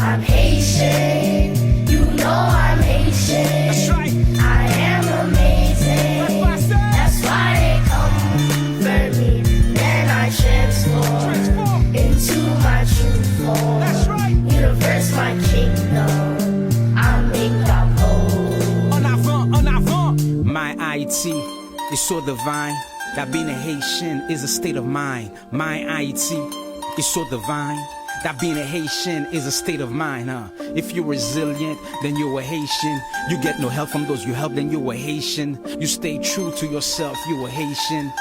I'm Haitian, you know I'm Haitian. That's right. I am amazing. That's what I said. That's why they comfort me. Then I transform into my true form. That's right. Universe, my kingdom. I make God whole. En avant. My Haiti is so divine that being a Haitian is a state of mind. My Haiti is so divine that being a Haitian is a state of mind, If you're resilient, then you're a Haitian. You get no help from those you help, then you're a Haitian. You stay true to yourself, you're a Haitian.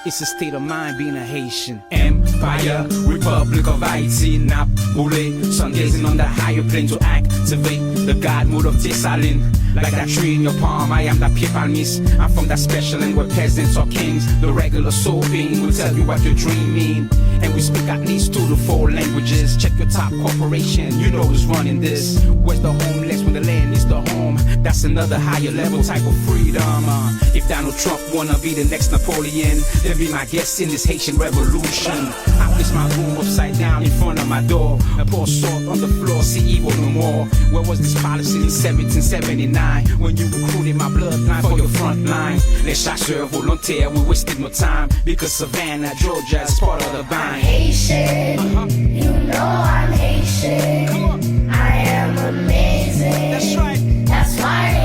It's a state of mind being a Haitian. Empire, Republic of Haiti, Nap, Boule, sun gazing on the higher plane to activate the God mode of Dessalines. Like that tree in your palm, I am that Pied-Palmis. I'm from that special land where peasants are kings. The regular soul being will tell you what your dream mean. And we speak at least 2 to 4 languages. Check your top corporation, you know who's running this. Where's the homeless when the land is the home? That's another higher level type of freedom. If Donald Trump wanna be the next Napoleon, then be my guest in this Haitian revolution. I place my room upside down in front of my door. I pour salt on the floor, see evil no more. Where was this policy in 1779? When you recruited my bloodline for your front line? Les chasseurs volontaires, we wasted no time. Because Savannah, Georgia is part of the I'm bind. Haitian, you know I'm Haitian. Come on. I am amazing. That's right. That's why